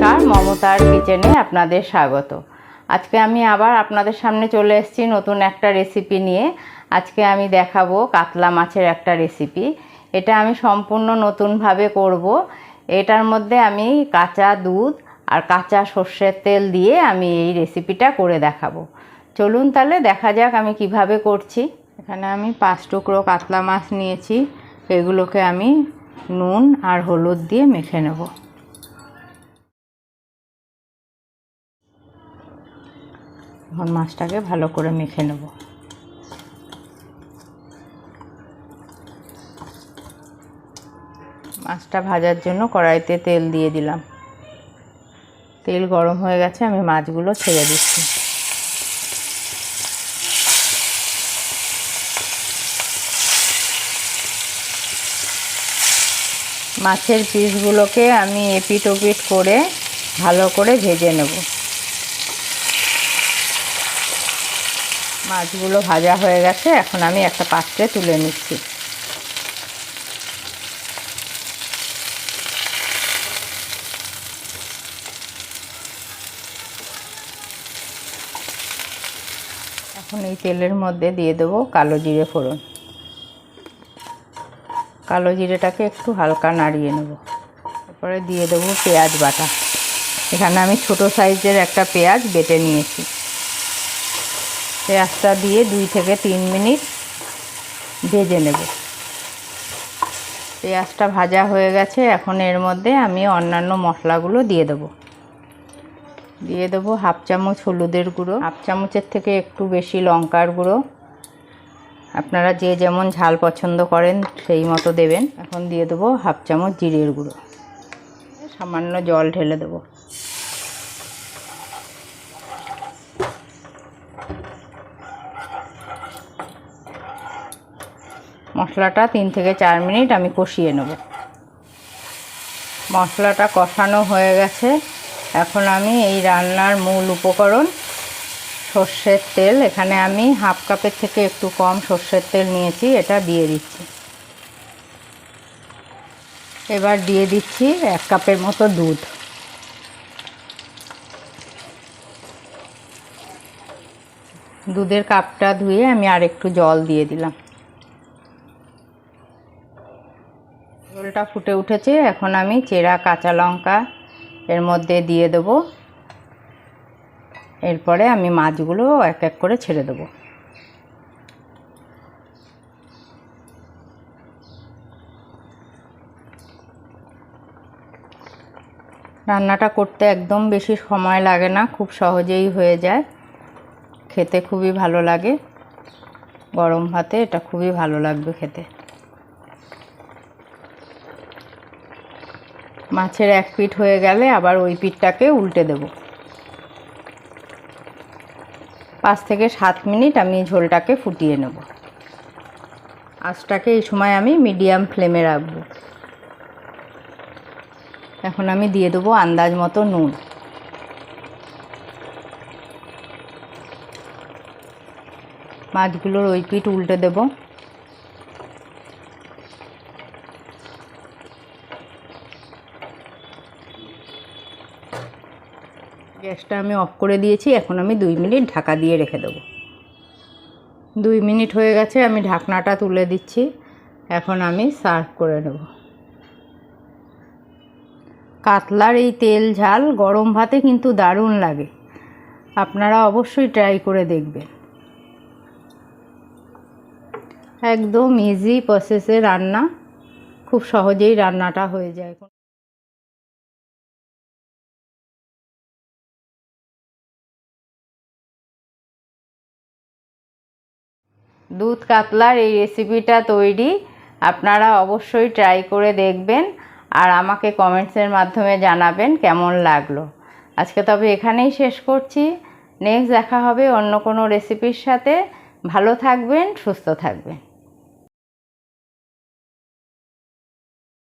নমস্কার, মমতার কিচেনে আপনাদের স্বাগত। আজকে আমি আবার আপনাদের সামনে চলে এসেছি নতুন একটা রেসিপি নিয়ে। আজকে আমি দেখাবো কাতলা মাছের একটা রেসিপি। এটা আমি সম্পূর্ণ নতুনভাবে করব। এটার মধ্যে আমি কাঁচা দুধ আর কাঁচা সর্ষের তেল দিয়ে আমি এই রেসিপিটা করে দেখাবো। চলুন তাহলে দেখা যাক আমি কিভাবে করছি। এখানে আমি 5 টুকরো কাতলা মাছ নিয়েছি। এগুলোকে আমি নুন আর হলুদ দিয়ে মেখে নেব। এখন মাছটাকে ভালো করে মেখে নেব। মাছটা ভাজার জন্য কড়াইতে তেল দিয়ে দিলাম। তেল গরম হয়ে গেছে, আমি মাছগুলো ছেড়ে দিচ্ছি। মাছের পিসগুলোকে আমি এপিট ওপিট করে ভালো করে ভেজে নেব। মাছগুলো ভাজা হয়ে গেছে, এখন আমি একটা পাত্রে তুলে নিচ্ছি। এখন এই তেলের মধ্যে দিয়ে দেবো কালো জিরে ফোড়ন। কালো জিরেটাকে একটু হালকা নাড়িয়ে নেব। তারপরে দিয়ে দেবো পেঁয়াজ বাটা। এখানে আমি ছোট সাইজের একটা পেঁয়াজ বেটে নিয়েছি। পেঁয়াজটা দিয়ে 2 থেকে 3 মিনিট ভেজে নেব। পেঁয়াজটা ভাজা হয়ে গেছে, এখন এর মধ্যে আমি অন্যান্য মশলাগুলো দিয়ে দেবো। দিয়ে দেবো 1/2 চামচ হলুদের গুঁড়ো, 1/2 চামচের থেকে একটু বেশি লঙ্কার গুঁড়ো। আপনারা যে যেমন ঝাল পছন্দ করেন সেই মতো দেবেন। এখন দিয়ে দেবো 1/2 চামচ জিরের গুঁড়ো। সামান্য জল ঢেলে দেবো। মশলাটা 3 থেকে 4 মিনিট আমি কষিয়ে নেব। মশলাটা কষানো হয়ে গেছে, এখন আমি এই রান্নার মূল উপকরণ সর্ষের তেল, এখানে আমি 1/2 কাপের থেকে একটু কম সর্ষের তেল নিয়েছি, এটা দিয়ে দিচ্ছি। এবার দিয়ে দিচ্ছি 1 কাপের মতো দুধ। দুধের কাপটা ধুয়ে আমি আর একটু জল দিয়ে দিলাম। ঝোলটা ফুটে উঠেছে, এখন আমি চেরা কাঁচা লঙ্কা এর মধ্যে দিয়ে দেবো। এরপরে আমি মাছগুলো এক এক করে ছেড়ে দেবো। রান্নাটা করতে একদম বেশি সময় লাগে না, খুব সহজেই হয়ে যায়। খেতে খুবই ভালো লাগে, গরম ভাতে এটা খুবই ভালো লাগবে খেতে। মাছের এক পিঠ হয়ে গেলে আবার ওই পিঠটাকে উল্টে দেব। 5 থেকে 7 মিনিট আমি ঝোলটাকে ফুটিয়ে নেব। আঁচটাকে এই সময় আমি মিডিয়াম ফ্লেমে রাখব। এখন আমি দিয়ে দেবো আন্দাজ মতো নুন। মাছগুলোর ওই পিঠ উল্টে দেব। গ্যাসটা আমি অফ করে দিয়েছি, এখন আমি 2 মিনিট ঢাকা দিয়ে রেখে দেবো। 2 মিনিট হয়ে গেছে, আমি ঢাকনাটা তুলে দিচ্ছি। এখন আমি সার্ভ করে নেব। কাতলার এই তেল ঝাল গরম ভাতে কিন্তু দারুণ লাগে। আপনারা অবশ্যই ট্রাই করে দেখবেন। একদম ইজি প্রসেসে রান্না, খুব সহজেই রান্নাটা হয়ে যায়। দুধ কাতলার এই রেসিপিটা তৈরি, আপনারা অবশ্যই ট্রাই করে দেখবেন আর আমাকে কমেন্টসের মাধ্যমে জানাবেন কেমন লাগলো। আজকে তবে এখানেই শেষ করছি। নেক্সট দেখা হবে অন্য কোনো রেসিপির সাথে। ভালো থাকবেন, সুস্থ থাকবেন।